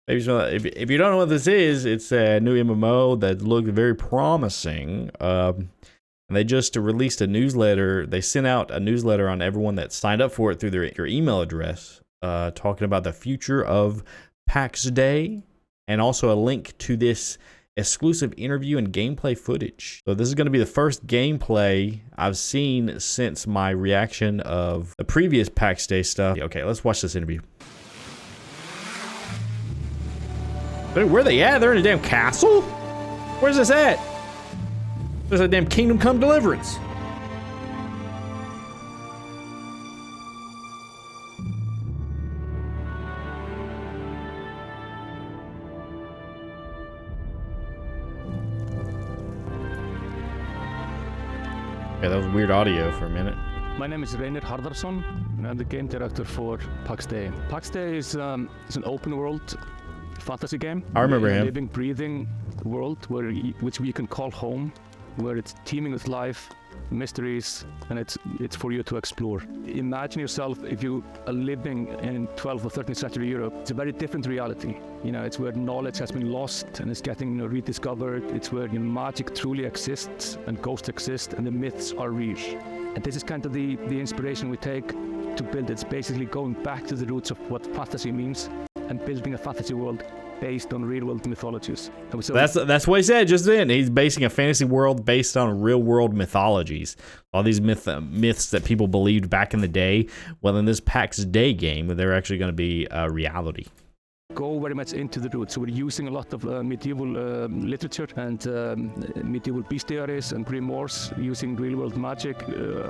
Maybe if you don't know what this is, it's a new MMO that looked very promising. And they just released a newsletter. They sent out a newsletter on everyone that signed up for it through your email address, talking about the future of PAX Dei, and also a link to this exclusive interview and gameplay footage. So this is going to be the first gameplay I've seen since my reaction of the previous PAX Dei stuff. Okay, let's watch this interview. Dude, where they at? They're in a damn castle? Where's this at? There's a damn Kingdom Come Deliverance. Okay, that was weird audio for a minute. My name is Reynir Harðarson, and I'm the game director for PAX Dei. PAX Dei is an open world fantasy game. I remember him. A living, breathing world which we can call home, where it's teeming with life, mysteries, and it's for you to explore. Imagine yourself if you are living in 12th or 13th century Europe. It's a very different reality. You know, it's where knowledge has been lost and is getting rediscovered. It's where magic truly exists and ghosts exist and the myths are real. And this is kind of the inspiration we take to build. It's basically going back to the roots of what fantasy means and building a fantasy world based on real-world mythologies. So that's what he said just then. He's basing a fantasy world based on real-world mythologies. All these myths that people believed back in the day. Well, in this PAX Dei game, they're actually going to be a reality. Go very much into the roots. So we're using a lot of medieval literature and medieval bestiaries and grimoires, using real-world magic,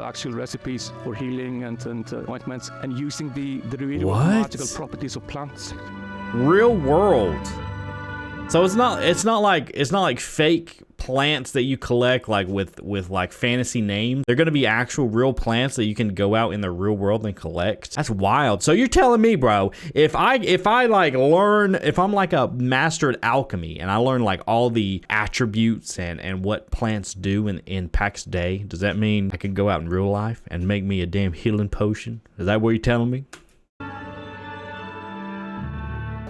actual recipes for healing and ointments, and using the real-world magical properties of plants. Real world. So it's not like fake plants that you collect like with like fantasy names. They're gonna be actual real plants that you can go out in the real world and collect. That's wild. So you're telling me, bro, if I'm like a master at alchemy and I learn like all the attributes and what plants do in PAX Dei, does that mean I can go out in real life and make me a damn healing potion? Is that what you're telling me?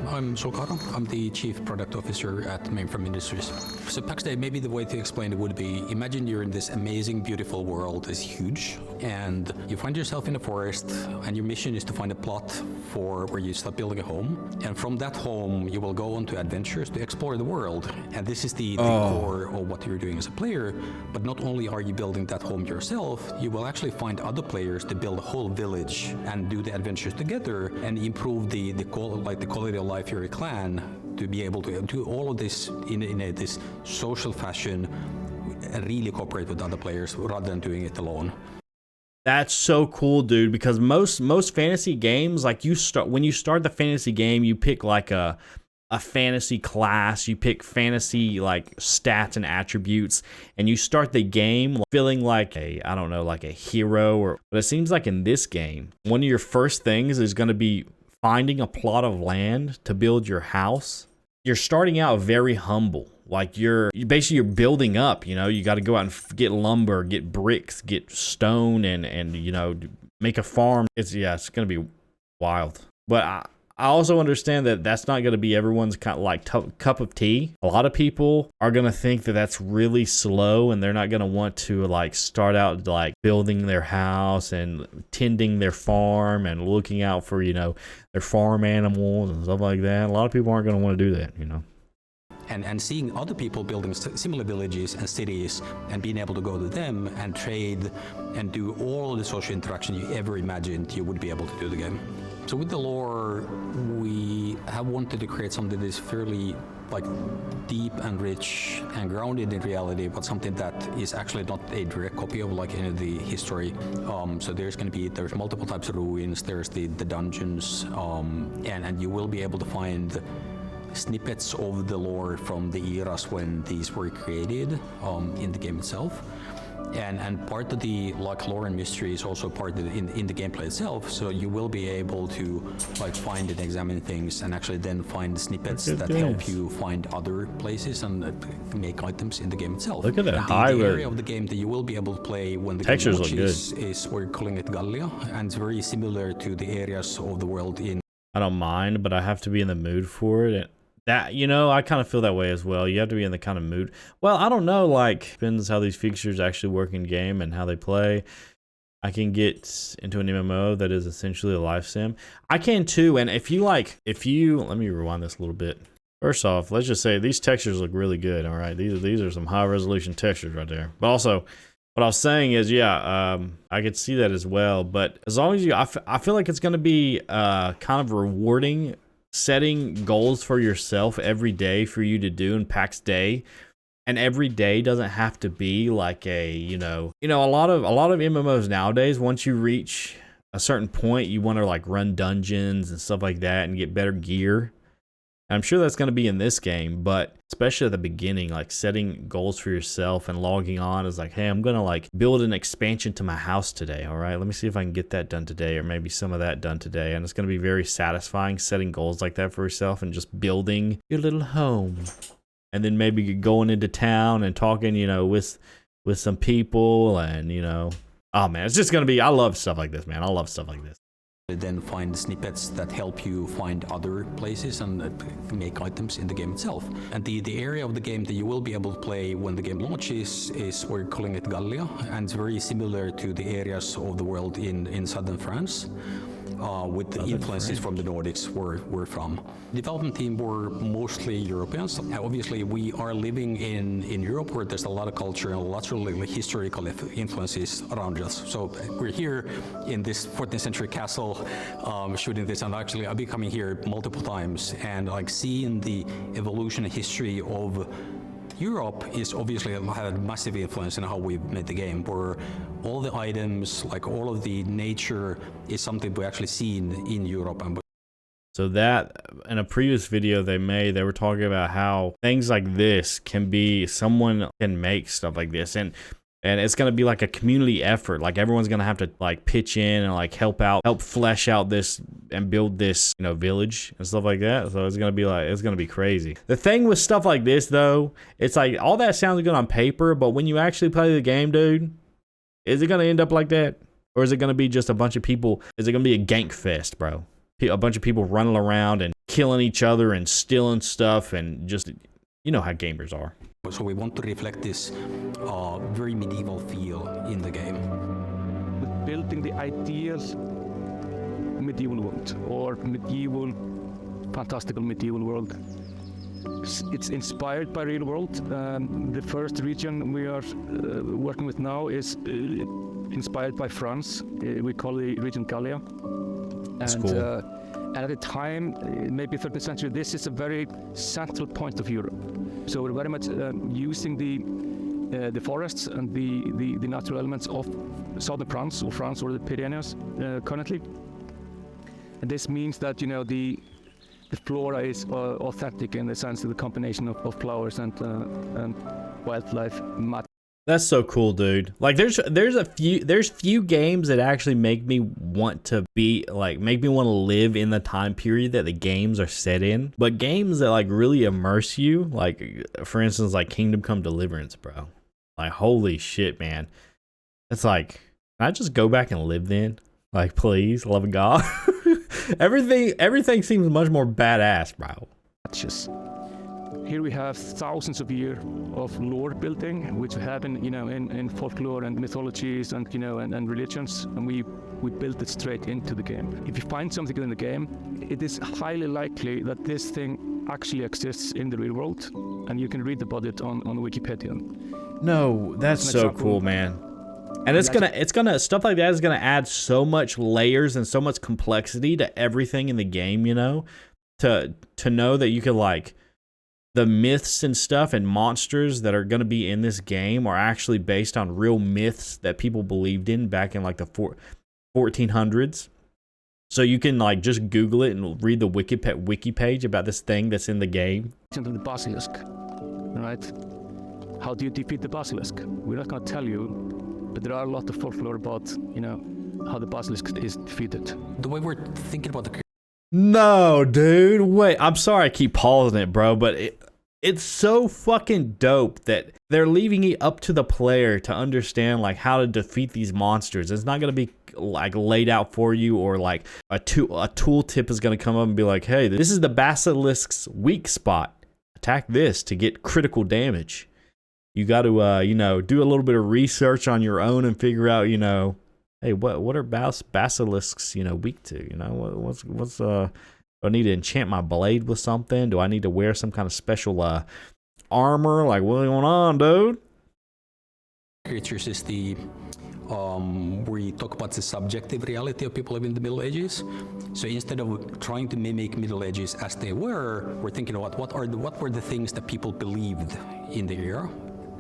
I'm Solkara. I'm the Chief Product Officer at Mainframe Industries. So PAX Dei, maybe the way to explain it would be, imagine you're in this amazing, beautiful world. It's huge, and you find yourself in a forest, and your mission is to find a plot for where you start building a home. And from that home, you will go on to adventures to explore the world. And this is the core of what you're doing as a player. But not only are you building that home yourself, you will actually find other players to build a whole village and do the adventures together and improve the quality of life of your clan, to be able to do all of this in this social fashion and really cooperate with other players rather than doing it alone. That's so cool, dude, because most fantasy games, like when you start the fantasy game, you pick like a fantasy class, you pick fantasy like stats and attributes, and you start the game feeling like like a hero. But it seems like in this game, one of your first things is going to be finding a plot of land to build your house. You're starting out very humble. Like you're building up, you got to go out and get lumber, get bricks, get stone, and make a farm. It's going to be wild. But I also understand that that's not going to be everyone's kind of like cup of tea. A lot of people are going to think that that's really slow, and they're not going to want to like start out like building their house and tending their farm and looking out for, their farm animals and stuff like that. A lot of people aren't going to want to do that, And seeing other people building similar villages and cities and being able to go to them and trade and do all the social interaction you ever imagined you would be able to do the game. So with the lore, we have wanted to create something that is fairly like deep and rich and grounded in reality, but something that is actually not a direct copy of like any of the history. So there's multiple types of ruins, there's the dungeons, and you will be able to find snippets of the lore from the eras when these were created in the game itself. And part of the lore and mystery is also part of in the gameplay itself. So you will be able to find and examine things and actually then find snippets that help you find other places and make items in the game itself. Look at that the area of the game that you will be able to play when the textures game look good is we're calling it Gallia, and it's very similar to the areas of the world in I don't mind, but I have to be in the mood for it. And that, you know, I kind of feel that way as well. You have to be in the kind of mood. Well, I don't know, like, depends how these features actually work in game and how they play. I can get into an MMO that is essentially a life sim. I can too, and if you, let me rewind this a little bit. First off, let's just say these textures look really good, all right? These are some high resolution textures right there. But also, what I was saying is, yeah, I could see that as well. But as long as I feel like it's going to be kind of rewarding setting goals for yourself every day for you to do in Pax Dei. And every day doesn't have to be like a, you know, a lot of MMOs nowadays, once you reach a certain point, you want to like run dungeons and stuff like that and get better gear. I'm sure that's going to be in this game, but especially at the beginning, like setting goals for yourself and logging on is like, hey, I'm going to like build an expansion to my house today. All right, let me see if I can get that done today, or maybe some of that done today. And it's going to be very satisfying setting goals like that for yourself and just building your little home. And then maybe going into town and talking, you know, with some people and, you know, oh man, it's just going to be, I love stuff like this, man. I love stuff like this. Then find snippets that help you find other places and make items in the game itself. And the area of the game that you will be able to play when the game launches is, we're calling it Gallia, and it's very similar to the areas of the world in southern France. With the influences from the Nordics we're from. The development team were mostly Europeans. Obviously, we are living in Europe, where there's a lot of culture and lots of historical influences around us. So we're here in this 14th century castle shooting this, and actually I've been coming here multiple times and like seeing the evolution and history of Europe is obviously had a massive influence in how we made the game, where all the items, like all of the nature, is something we actually seen in Europe. So that, in a previous video they made, they were talking about how things like this can be, someone can make stuff like this, and it's going to be like a community effort. Like everyone's going to have to like pitch in and like help flesh out this and build this, you know, village and stuff like that. So it's going to be like, it's going to be crazy. The thing with stuff like this though, it's like all that sounds good on paper, but when you actually play the game, dude, is it going to end up like that? Or is it going to be just a bunch of people? Is it going to be a gank fest, bro? A bunch of people running around and killing each other and stealing stuff and just, you know how gamers are. So we want to reflect this very medieval feel in the game. With building the ideal medieval world, or fantastical medieval world. It's inspired by real world. The first region we are working with now is inspired by France. We call the region Gallia. That's cool. And at the time, maybe 13th century, this is a very central point of Europe. So we're very much using the forests and the natural elements of southern France or the Pyrenees currently. And this means that, you know, the flora is authentic in the sense of the combination of flowers and wildlife. That's so cool, dude. Like there's few games that actually make me want to live in the time period that the games are set in. But games that like really immerse you, like for instance, like Kingdom Come Deliverance, bro. Like holy shit, man. It's like, can I just go back and live then? Like please, love of God. everything seems much more badass, bro. Here we have thousands of years of lore building, which we have in folklore and mythologies and and religions, and we built it straight into the game. If you find something in the game, it is highly likely that this thing actually exists in the real world, and you can read about it on Wikipedia. No, that's so cool, man. And it's gonna stuff like that is gonna add so much layers and so much complexity to everything in the game, you know, to know that you could like the myths and stuff and monsters that are going to be in this game are actually based on real myths that people believed in back in like the 1400s. So you can like just Google it and read the wiki page about this thing that's in the game. The basilisk, right? How do you defeat the basilisk? We're not going to tell you, but there are a lot of folklore about, how the basilisk is defeated. The way we're thinking about the... No, dude, wait. I'm sorry I keep pausing it, bro, but It's so fucking dope that they're leaving it up to the player to understand like how to defeat these monsters. It's not going to be like laid out for you, or like a tool tip is going to come up and be like, hey, this is the basilisk's weak spot. Attack this to get critical damage. You got to, you know, do a little bit of research on your own and figure out, you know, hey, what are basilisks, you know, weak to? You know, what's do I need to enchant my blade with something? Do I need to wear some kind of special armor? Like, what's going on, dude? Creatures is the we talk about the subjective reality of people living in the Middle Ages. So instead of trying to mimic Middle Ages as they were, we're thinking about what were the things that people believed in the era.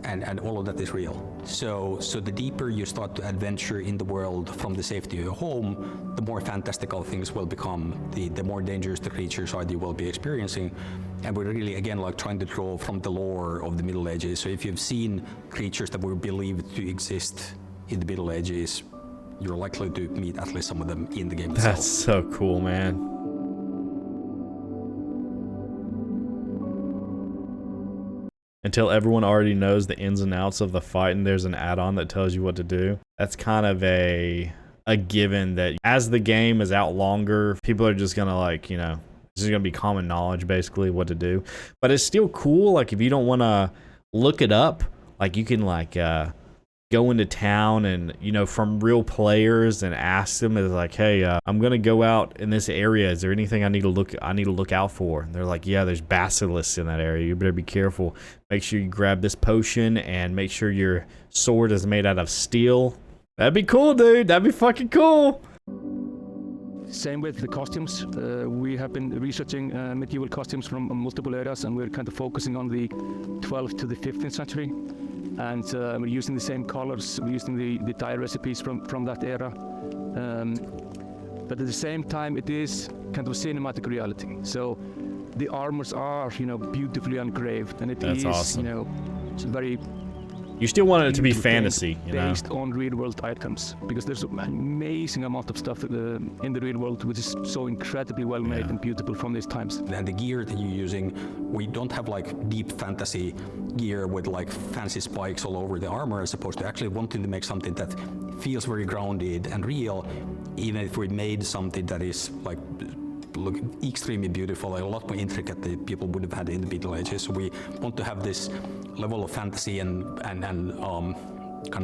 And all of that is real. So the deeper you start to adventure in the world from the safety of your home, the more fantastical things will become, the more dangerous the creatures are you will be experiencing. And we're really, again, like trying to draw from the lore of the Middle Ages. So if you've seen creatures that were believed to exist in the Middle Ages, you're likely to meet at least some of them in the game itself. That's so cool, man. Until everyone already knows the ins and outs of the fight and there's an add-on that tells you what to do. That's kind of a given that as the game is out longer, people are just gonna like, you know, this is gonna be common knowledge basically what to do. But it's still cool, like if you don't wanna look it up, like you can like go into town and, you know, from real players and ask them, is like, hey, I'm gonna go out in this area, is there anything I need to look out for? And they're like, yeah, there's basilisks in that area, you better be careful. Make sure you grab this potion and make sure your sword is made out of steel. That'd be cool, dude. That'd be fucking cool. Same with the costumes. We have been researching medieval costumes from multiple eras, and we're kind of focusing on the 12th to the 15th century. And we're using the same colors, we're using the dye recipes from that era. But at the same time, it is kind of a cinematic reality. So the armors are, you know, beautifully engraved, and That's awesome. You know, it's very. You still want it to be fantasy, you know? Based on real-world items, because there's an amazing amount of stuff in the real world which is so incredibly well made and beautiful from these times. And the gear that you're using, we don't have like deep fantasy gear with like fancy spikes all over the armor, as opposed to actually wanting to make something that feels very grounded and real, even if we made something that is like look extremely beautiful, like a lot more intricate than people would have had in the Middle Ages. So we want to have this level of fantasy and kind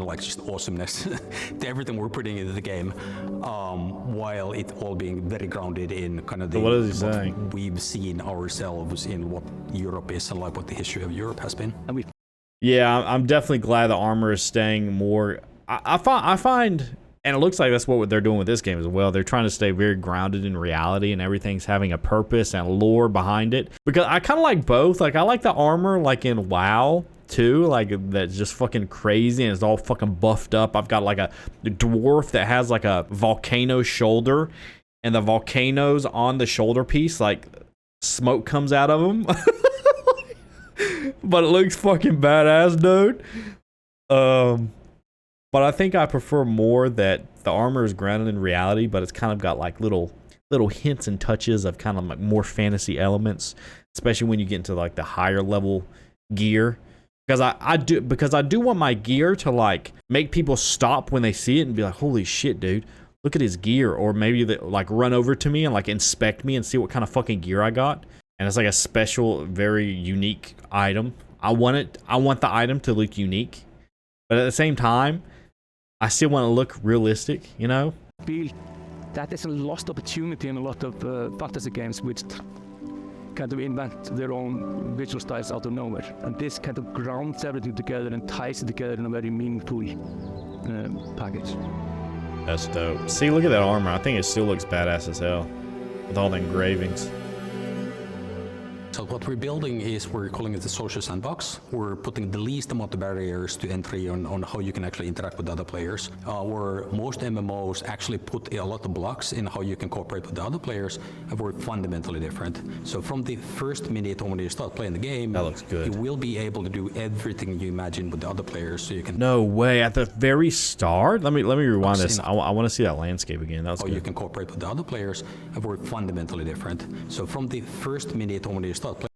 of like just awesomeness to everything we're putting into the game, while it all being very grounded in kind of the what is he saying? We've seen ourselves in what Europe is and like what the history of Europe has been. And Yeah, I'm definitely glad the armor is staying more. I find, and it looks like that's what they're doing with this game as well. They're trying to stay very grounded in reality, and everything's having a purpose and lore behind it. Because I kind of like both. Like I like the armor, like in WoW too, like that's just fucking crazy and it's all fucking buffed up. I've got like a dwarf that has like a volcano shoulder, and the volcanoes on the shoulder piece, like smoke comes out of them. But it looks fucking badass, dude. But I think I prefer more that the armor is grounded in reality, but it's kind of got like little hints and touches of kind of like more fantasy elements, especially when you get into like the higher level gear. Because I do want my gear to like make people stop when they see it and be like, holy shit, dude, look at his gear. Or maybe they like run over to me and like inspect me and see what kind of fucking gear I got. And it's like a special, very unique item. I want the item to look unique, but at the same time, I still want to look realistic, you know? I feel that is a lost opportunity in a lot of fantasy games which kind of invent their own visual styles out of nowhere. And this kind of grounds everything together and ties it together in a very meaningful package. That's dope. See, look at that armor. I think it still looks badass as hell with all the engravings. So what we're building is, we're calling it the social sandbox. We're putting the least amount of barriers to entry on how you can actually interact with other players. Where most MMOs actually put a lot of blocks in how you can cooperate with the other players, and we're fundamentally different. So from the first minute when you start playing the game, that looks good. You will be able to do everything you imagine with the other players, so you can... No way, at the very start? Let me rewind this. I want to see that landscape again. That was good. You can cooperate with the other players, and we're fundamentally different. So from the first minute when you start playing...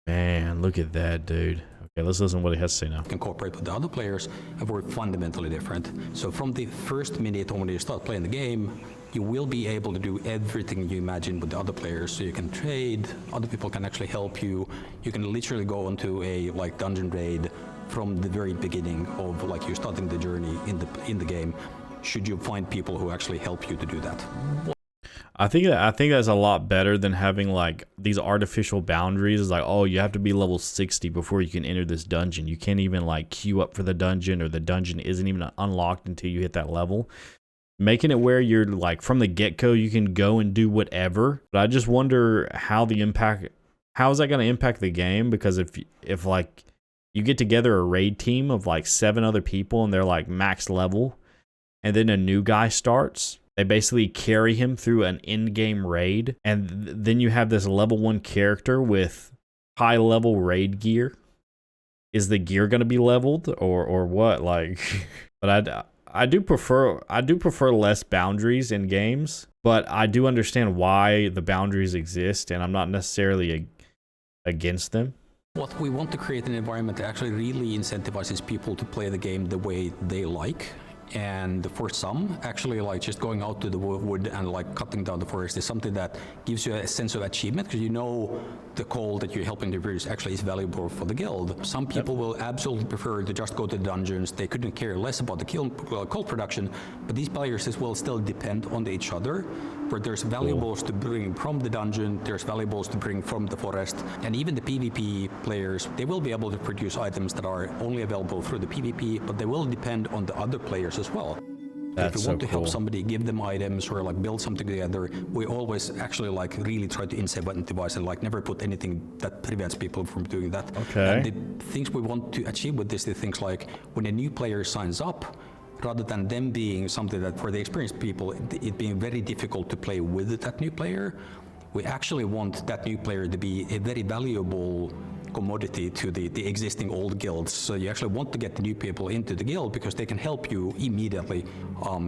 Man, Man, look at that, dude. Okay, let's listen to what he has to say now. Incorporate with the other players were fundamentally different. So from the first minute when you start playing the game, you will be able to do everything you imagine with the other players. So you can trade, other people can actually help you. You can literally go into a like dungeon raid from the very beginning of like you starting the journey in the game. Should you find people who actually help you to do that? I think that's a lot better than having like these artificial boundaries. It's like, oh, you have to be level 60 before you can enter this dungeon. You can't even like queue up for the dungeon, or the dungeon isn't even unlocked until you hit that level. Making it where you're like from the get-go, you can go and do whatever. But I just wonder how is that going to impact the game? Because if like you get together a raid team of like 7 other people and they're like max level, and then a new guy starts, they basically carry him through an in-game raid, and then you have this level 1 character with high-level raid gear. Is the gear going to be leveled or what? Like, but I do prefer less boundaries in games, but I do understand why the boundaries exist, and I'm not necessarily against them. What we want to create an environment that actually really incentivizes people to play the game the way they like. And for some, actually, like just going out to the wood and like cutting down the forest is something that gives you a sense of achievement, because you know the coal that you're helping to produce actually is valuable for the guild. Some people will absolutely prefer to just go to the dungeons. They couldn't care less about the coal production, but these players as well still depend on each other, where there's valuables to bring from the dungeon, there's valuables to bring from the forest, and even the PvP players, they will be able to produce items that are only available through the PvP, but they will depend on the other players as well. That's if we want so to help cool. somebody, give them items or like build something together, we always actually like really try to incentivize and like never put anything that prevents people from doing that. Okay. And the things we want to achieve with this, the things like when a new player signs up, rather than them being something that for the experienced people, it being very difficult to play with that new player, we actually want that new player to be a very valuable commodity to the existing old guilds. So you actually want to get the new people into the guild because they can help you immediately.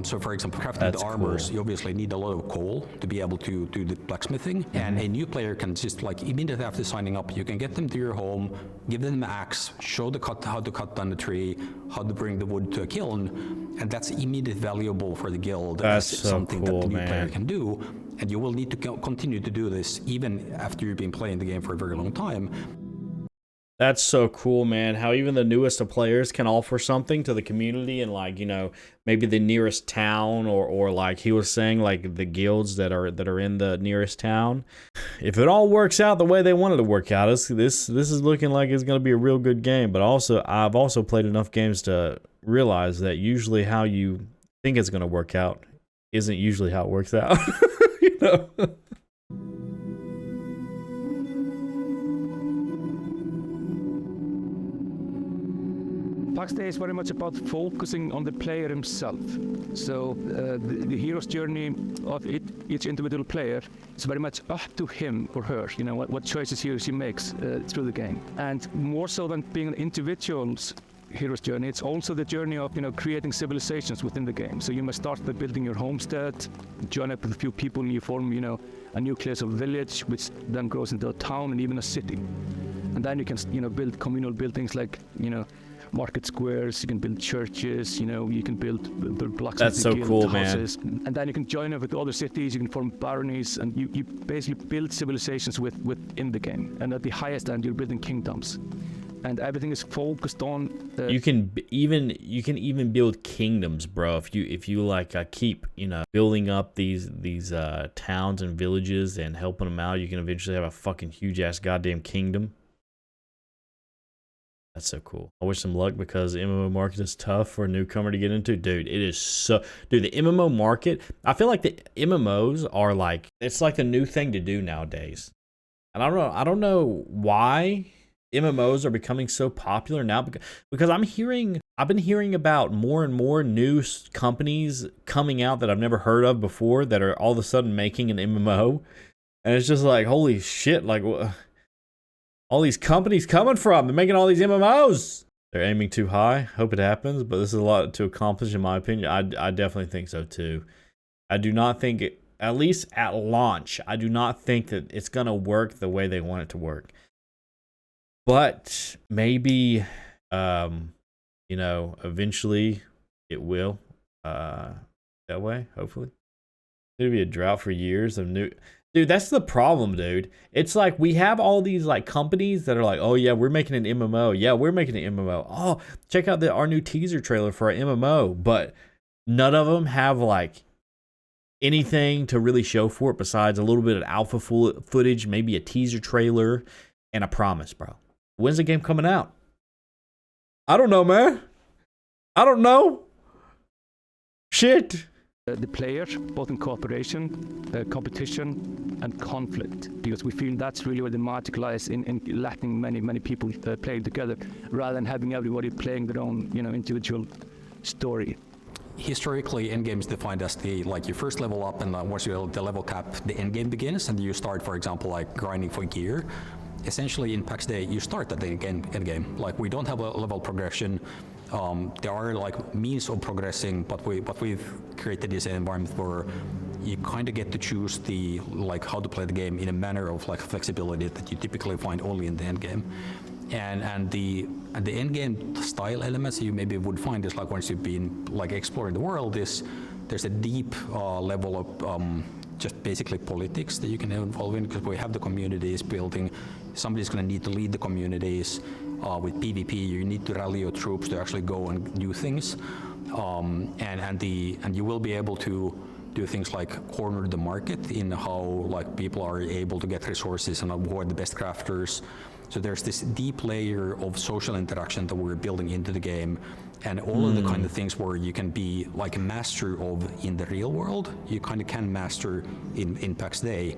So for example, crafting the armors, cool. you obviously need a lot of coal to be able to do the blacksmithing. And a new player can just like immediately after signing up, you can get them to your home, give them an axe, show how to cut down the tree, how to bring the wood to a kiln, and that's immediately valuable for the guild. That's as so something cool, that the new man. player can do. And you will need to continue to do this even after you've been playing the game for a very long time. That's so cool, man. How even the newest of players can offer something to the community, and like, you know, maybe the nearest town, or like he was saying, like the guilds that are in the nearest town. If it all works out the way they wanted to work out, this is looking like it's going to be a real good game. But also, I've also played enough games to realize that usually how you think it's going to work out isn't usually how it works out. You know? Pax Dei is very much about focusing on the player himself. So the hero's journey of each individual player is very much up to him or her, you know, what choices he or she makes through the game. And more so than being an individual's hero's journey, it's also the journey of, you know, creating civilizations within the game. So you must start by building your homestead, join up with a few people, and you form, you know, a nucleus of village, which then grows into a town and even a city. And then you can, you know, build communal buildings like, you know, market squares, you can build churches, you know, you can build blacksmithing That's so guild cool, houses. And then you can join up with other cities, you can form baronies, and you basically build civilizations within the game. And at the highest end, you're building kingdoms. And everything is focused on. You can even build kingdoms, bro. If you like keep, you know, building up these towns and villages and helping them out, you can eventually have a fucking huge ass goddamn kingdom. That's so cool. I wish them luck, because the MMO market is tough for a newcomer to get into. Dude, it is so... Dude, the MMO market... I feel like the MMOs are like... It's like the new thing to do nowadays. And I don't know why MMOs are becoming so popular now, because I've been hearing about more and more new companies coming out that I've never heard of before that are all of a sudden making an MMO. And it's just like, holy shit, like... all these companies coming from? They're making all these MMOs. They're aiming too high. Hope it happens, but this is a lot to accomplish, in my opinion. I definitely think so too. I do not think at least at launch, I do not think that it's gonna work the way they want it to work. But maybe, you know, eventually it will that way, hopefully. There'll be a drought for years of new. Dude, that's the problem, dude. It's like we have all these like companies that are like, oh yeah, we're making an MMO. Yeah, we're making an MMO. Oh, check out our new teaser trailer for our MMO. But none of them have like anything to really show for it besides a little bit of alpha footage, maybe a teaser trailer, and a promise, bro. When's the game coming out? I don't know, man. I don't know. Shit. The players, both in cooperation, competition, and conflict, because we feel that's really where the magic lies in letting many people play together, rather than having everybody playing their own, you know, individual story. Historically, endgame is defined as the, like, you first level up, and once you hit the level cap, the endgame begins, and you start, for example, like grinding for gear. Essentially, in Pax Dei, you start at the endgame. Like, we don't have a level progression. There are like means of progressing, but we've created this environment where you kind of get to choose the, like, how to play the game in a manner of like flexibility that you typically find only in the end game. And the end game style elements you maybe would find is like, once you've been like exploring the world, there's a deep level of just basically politics that you can involve in, because we have the communities building. Somebody's going to need to lead the communities. With PvP, you need to rally your troops to actually go and do things, and you will be able to do things like corner the market in how like people are able to get resources and who are the best crafters. So there's this deep layer of social interaction that we're building into the game, and all of the kind of things where you can be like a master of in the real world, you kind of can master in Pax Dei.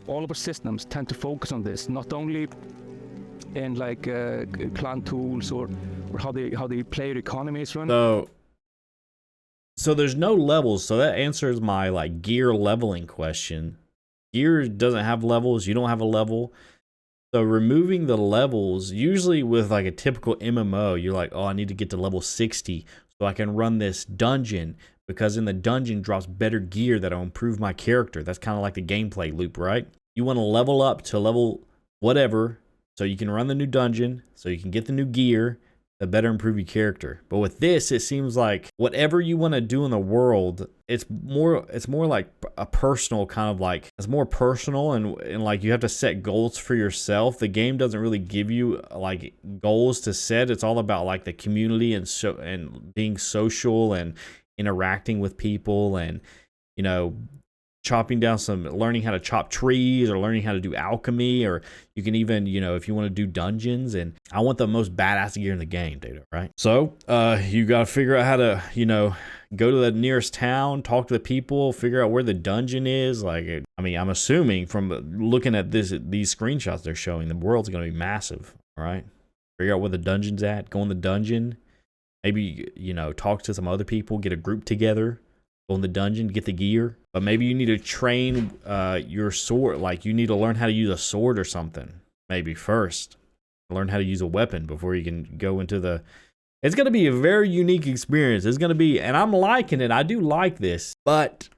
All of our systems tend to focus on this, not only in like clan tools or how the player economy is run. So there's no levels. So that answers my like gear leveling question. Gear doesn't have levels. You don't have a level. So removing the levels, usually with like a typical MMO, you're like, oh, I need to get to level 60 so I can run this dungeon, because in the dungeon drops better gear that'll improve my character. That's kind of like the gameplay loop, right? You want to level up to level whatever, so you can run the new dungeon, so you can get the new gear that better improve your character. But with this, it seems like whatever you want to do in the world, it's more like a personal kind of like, it's more personal, and like you have to set goals for yourself. The game doesn't really give you like goals to set. It's all about like the community and being social and interacting with people, and, you know, learning how to chop trees, or learning how to do alchemy, or you can even, you know, if you want to do dungeons. And I want the most badass gear in the game, dude, right? So you got to figure out how to, you know, go to the nearest town, talk to the people, figure out where the dungeon is. Like, I mean, I'm assuming from looking at these screenshots they're showing, the world's going to be massive, all right? Figure out where the dungeon's at, go in the dungeon, maybe, you know, talk to some other people, get a group together, go in the dungeon, get the gear. But maybe you need to train your sword. Like, you need to learn how to use a sword or something. Maybe first. Learn how to use a weapon before you can go into the... It's going to be a very unique experience. It's going to be... And I'm liking it. I do like this. But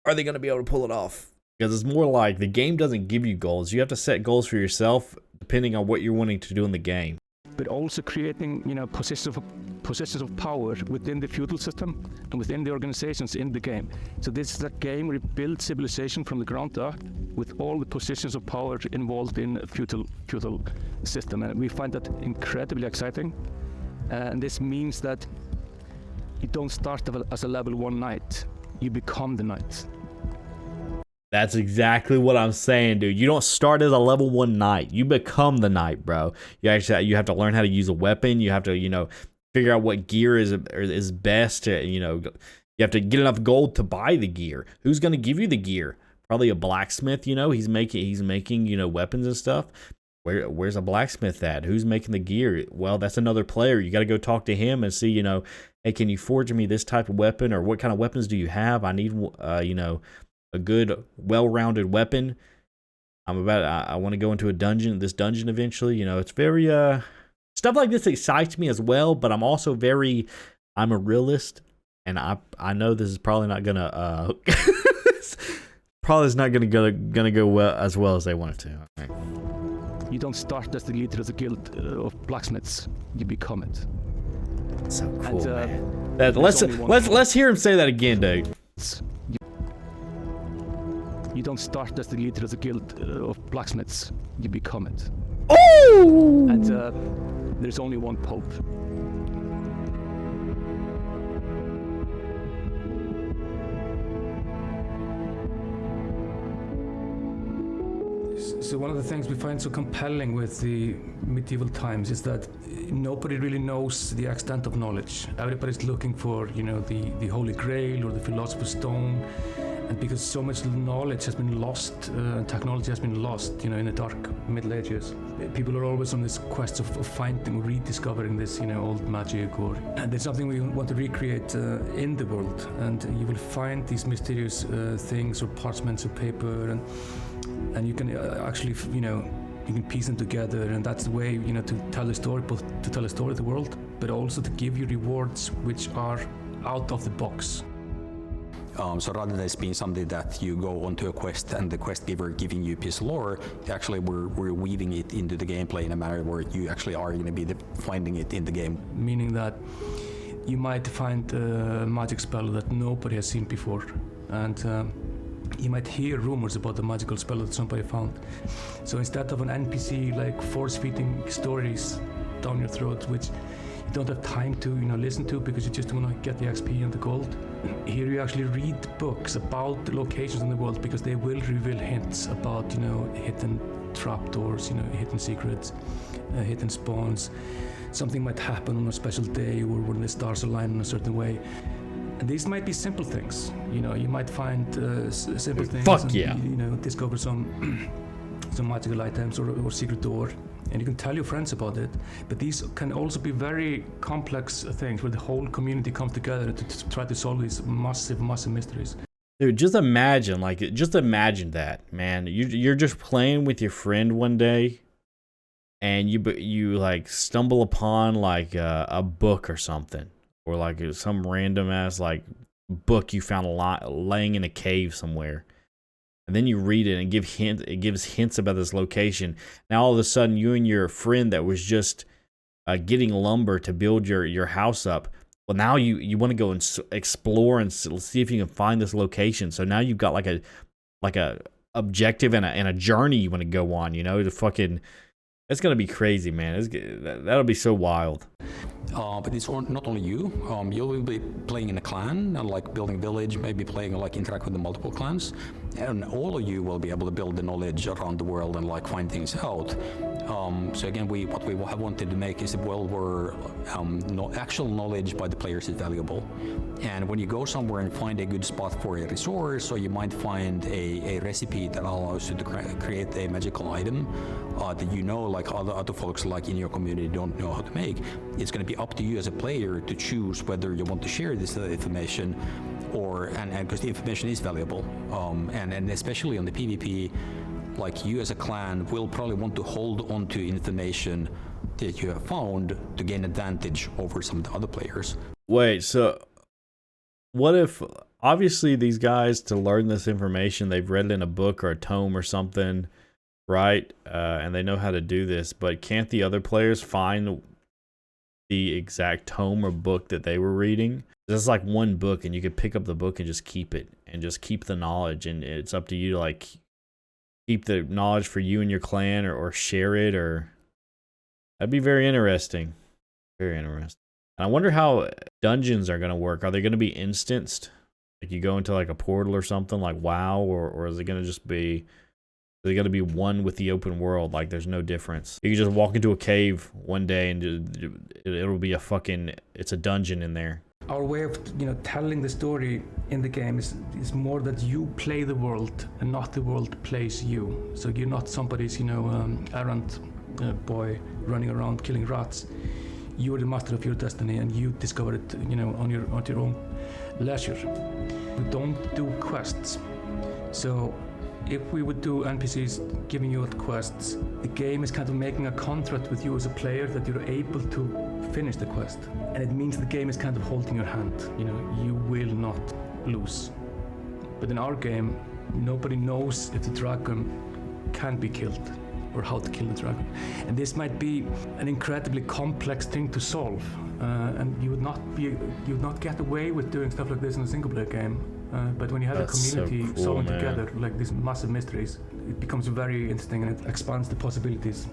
are they going to be able to pull it off? Because it's more like the game doesn't give you goals. You have to set goals for yourself depending on what you're wanting to do in the game. But also creating, you know, positions of power within the feudal system and within the organizations in the game. So this is a game where you build civilization from the ground up with all the positions of power involved in a feudal system, and we find that incredibly exciting. And this means that you don't start as a level 1 knight, you become the knight. That's exactly what I'm saying, dude. You don't start as a level 1 knight. You become the knight, bro. You have to learn how to use a weapon. You have to, you know, figure out what gear is best to, you know, you have to get enough gold to buy the gear. Who's going to give you the gear? Probably a blacksmith, you know. He's making, you know, weapons and stuff. Where's a blacksmith at? Who's making the gear? Well, that's another player. You got to go talk to him and see, you know, hey, can you forge me this type of weapon, or what kind of weapons do you have? I need, you know, a good, well-rounded weapon. I want to go into this dungeon eventually. You know, it's very, stuff like this excites me as well, but I'm also I'm a realist, and I know this is probably not gonna, gonna go well as they want it to. Okay. You don't start as the leader of the guild of blacksmiths. You become it. So cool, And, man. there's only one Let's hear him say that again, dude. You don't start as the leader of the guild of blacksmiths. You become it. Oh! And there's only one pope. So one of the things we find so compelling with the medieval times is that nobody really knows the extent of knowledge. Everybody's looking for, the Holy Grail or the Philosopher's Stone. And because so much knowledge has been lost, technology has been lost, in the dark Middle Ages, people are always on this quest of finding or rediscovering this, old magic, and it's something we want to recreate in the world. And you will find these mysterious things or parchments or paper, and you can actually, you can piece them together, and that's the way, to tell a story, both to tell a story of the world, but also to give you rewards which are out of the box. So rather than this being something that you go onto a quest and the quest giver giving you a piece of lore, actually we're weaving it into the gameplay in a manner where you actually are going to be finding it in the game. Meaning that you might find a magic spell that nobody has seen before, and you might hear rumors about the magical spell that somebody found. So instead of an NPC like force-feeding stories down your throat, which you don't have time to listen to because you just want to get the XP and the gold, here you actually read books about the locations in the world, because they will reveal hints about hidden trapdoors, hidden secrets, hidden spawns. Something might happen on a special day or when the stars align in a certain way. And these might be simple things. You might find simple things. Fuck and, yeah. Discover some magical items or secret door, and you can tell your friends about it. But these can also be very complex things where the whole community comes together to try to solve these massive mysteries. Dude, just imagine that, man. You're just playing with your friend one day, and you like stumble upon like a book or something, or like some random ass like book you found laying in a cave somewhere. And then you read it and it gives hints about this location. Now all of a sudden, you and your friend that was just getting lumber to build your house up, well, now you want to go and explore and see if you can find this location. So now you've got like a objective and a journey you want to go on. To fucking, it's gonna be crazy, man. That'll be so wild. But it's not only you. You'll be playing in a clan and like building a village, maybe playing like interact with the multiple clans, and all of you will be able to build the knowledge around the world and like find things out. So again, what we have wanted to make is a world where actual knowledge by the players is valuable. And when you go somewhere and find a good spot for a resource, or you might find a recipe that allows you to create a magical item that like other folks like in your community don't know how to make, it's going to be up to you as a player to choose whether you want to share this information and because the information is valuable, and especially on the PvP, like you as a clan will probably want to hold on to information that you have found to gain advantage over some of the other players. Wait, so what if obviously these guys, to learn this information, they've read it in a book or a tome or something, right? And they know how to do this, but can't the other players find the exact tome or book that they were reading? It's like one book, and you could pick up the book and just keep it, and just keep the knowledge, and it's up to you to like keep the knowledge for you and your clan, or share it, or that'd be very interesting. Very interesting. And I wonder how dungeons are gonna work. Are they gonna be instanced? Like you go into like a portal or something like WoW, or is it gonna just be? They got to be one with the open world. Like there's no difference. You can just walk into a cave one day and it'll be it's a dungeon in there. Our way of telling the story in the game is more that you play the world and not the world plays you. So you're not somebody's errant boy running around killing rats. You are the master of your destiny, and you discover it on your own leisure. We don't do quests. So if we would do NPCs giving you quests, the game is kind of making a contract with you as a player that you're able to finish the quest. And it means the game is kind of holding your hand. You will not lose. But in our game, nobody knows if the dragon can be killed. or how to kill the dragon. And this might be an incredibly complex thing to solve, and you would not get away with doing stuff like this in a single player game. But when you have That's a community so cool, solving man. together like these massive mysteries, it becomes very interesting and it expands the possibilities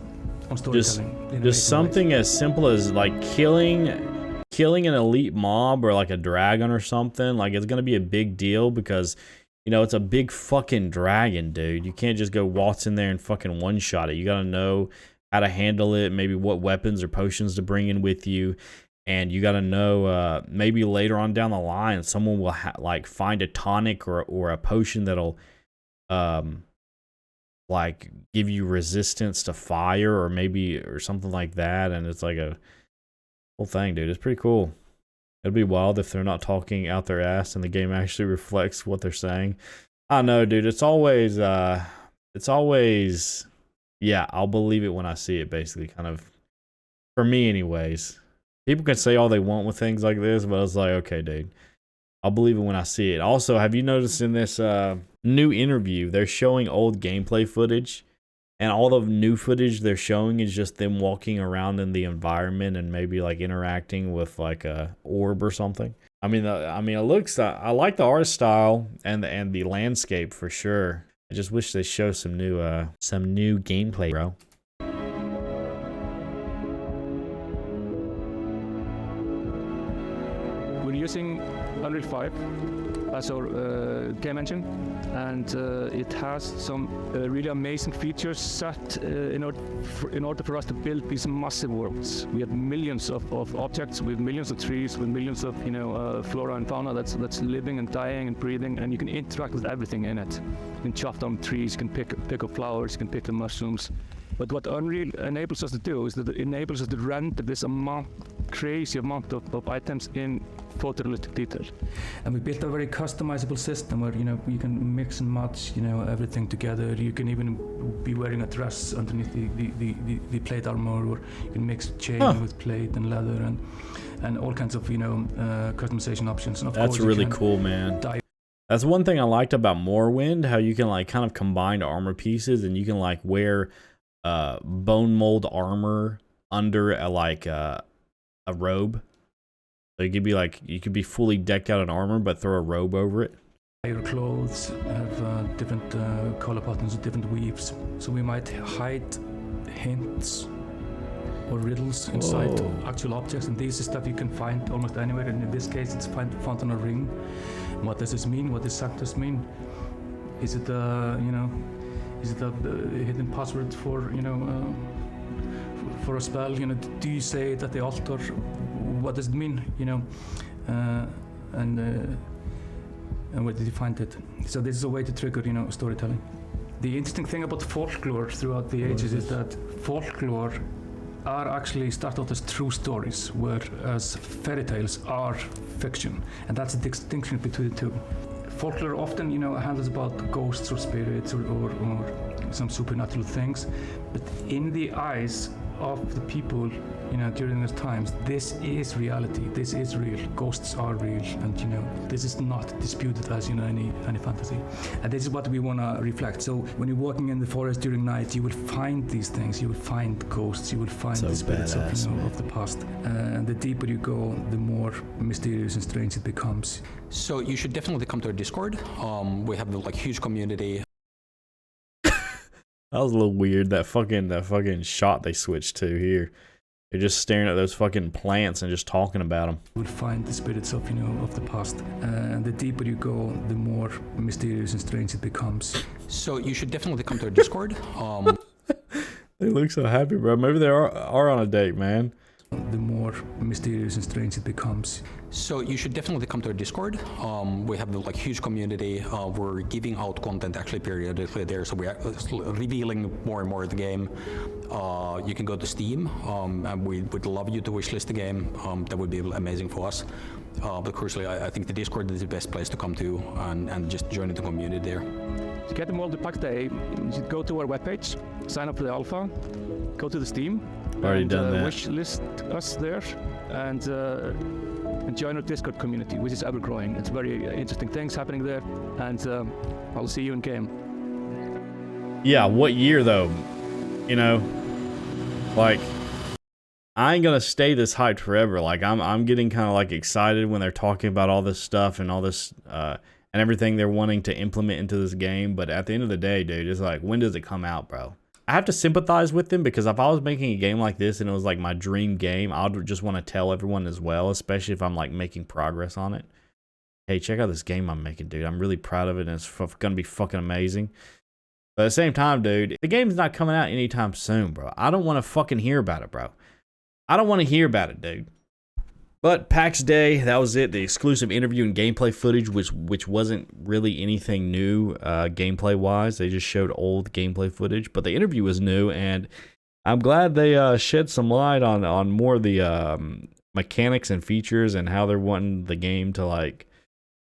on storytelling. in amazing Just something ways. as simple as like killing an elite mob or like a dragon or something. Like it's gonna be a big deal because you know it's a big fucking dragon, dude. You can't just go waltz in there and fucking one shot it. You gotta know how to handle it, maybe what weapons or potions to bring in with you. And you got to know, maybe later on down the line, someone will like find a tonic or a potion that'll, like give you resistance to fire or something like that. And it's like a whole thing, dude. It's pretty cool. It'd be wild if they're not talking out their ass and the game actually reflects what they're saying. I know, dude. It's always, yeah, I'll believe it when I see it, basically, kind of, for me anyways. People can say all they want with things like this, but it's like, okay, dude, I'll believe it when I see it. Also, have you noticed in this new interview, they're showing old gameplay footage, and all the new footage they're showing is just them walking around in the environment and maybe like interacting with like a orb or something. I mean, it looks. I like the art style and the landscape for sure. I just wish they show some new gameplay, bro. We're using Unreal 5 as our game engine, and it has some really amazing features set in order for us to build these massive worlds. We have millions of objects, with millions of trees, with millions of flora and fauna that's living and dying and breathing, and you can interact with everything in it. You can chop down trees, you can pick up flowers, you can pick the mushrooms. But what Unreal enables us to do is that it enables us to render this crazy amount of items in photorealistic detail. And we built a very customizable system where you can mix and match everything together. You can even be wearing a dress underneath the plate armor, or you can mix chain with plate and leather and all kinds of customization options. And of That's course, really cool, man. That's one thing I liked about Morrowind, how you can like kind of combine armor pieces and you can like wear bone mold armor under a robe. So you could be fully decked out in armor but throw a robe over it. Your clothes have different color patterns with different weaves, so we might hide hints or riddles inside actual objects, and this is stuff you can find almost anywhere, and in this case it's found on a ring. What does this mean? What does Sanctus mean? Is it is it a hidden password for for a spell? Do you say it at the altar? What does it mean? And where did you find it? So this is a way to trigger storytelling. The interesting thing about folklore throughout the ages is that folklore are actually start out as true stories, whereas fairy tales are fiction, and that's the distinction between the two. Folklore often, handles about ghosts or spirits or some supernatural things, but in the eyes of the people, during those times, this is reality. This is real. Ghosts are real, and this is not disputed as any fantasy. And this is what we want to reflect. So when you're walking in the forest during night, you will find these things. You will find ghosts. You will find the spirits of the past. And the deeper you go, the more mysterious and strange it becomes. So you should definitely come to our Discord. We have a huge community. That was a little weird. That fucking shot they switched to here. They're just staring at those fucking plants and just talking about them. You will find the spirits of the past. And the deeper you go, the more mysterious and strange it becomes. So you should definitely come to our Discord. They look so happy, bro. Maybe they are on a date, man. The more mysterious and strange it becomes. So you should definitely come to our Discord. We have a huge community. We're giving out content actually periodically there, so we're revealing more and more of the game. You can go to Steam, and we would love you to wishlist the game. That would be amazing for us. But crucially, I think the Discord is the best place to come to and just join the community there. To get involved in Pax Dei, you should go to our webpage, sign up for the alpha, go to the Steam, Already done that. Wish list us there, and join our Discord community, which is ever growing. It's very interesting things happening there, and I'll see you in game. Yeah, what year though? You know, like, I ain't gonna stay this hyped forever. Like, I'm getting kind of like excited when they're talking about all this stuff and all this and everything they're wanting to implement into this game. But at the end of the day, dude, it's like, when does it come out, bro? I have to sympathize with them, because if I was making a game like this and it was like my dream game, I would just want to tell everyone as well, especially if I'm like making progress on it. Hey, check out this game I'm making, dude. I'm really proud of it, and it's gonna be fucking amazing. But at the same time, dude, the game's not coming out anytime soon, bro. I don't want to fucking hear about it, bro. I don't want to hear about it, dude. But PAX Day, that was it. The exclusive interview and gameplay footage, which wasn't really anything new gameplay-wise. They just showed old gameplay footage. But the interview was new, and I'm glad they shed some light on more of the mechanics and features and how they're wanting the game to, like,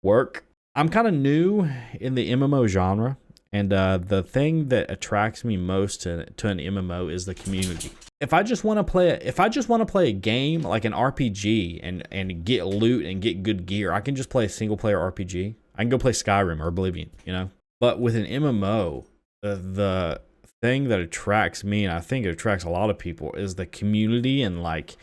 work. I'm kind of new in the MMO genre, and the thing that attracts me most to an MMO is the community. If I just want to play a game like an RPG and get loot and get good gear, I can just play a single player RPG. I can go play Skyrim or Oblivion, you know. But with an MMO, the thing that attracts me, and I think it attracts a lot of people, is the community, and like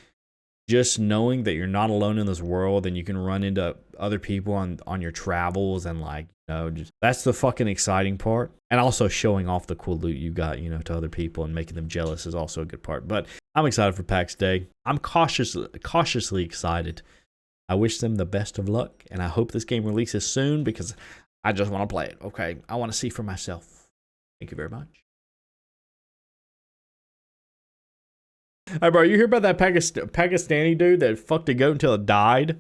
just knowing that you're not alone in this world, and you can run into other people on your travels, and like, you know, just, that's the fucking exciting part. And also showing off the cool loot you got, you know, to other people and making them jealous is also a good part. But I'm excited for PAX Day. I'm cautiously excited. I wish them the best of luck, and I hope this game releases soon, because I just want to play it. Okay, I want to see for myself. Thank you very much. Hey, bro, you hear about that Pakistani dude that fucked a goat until it died?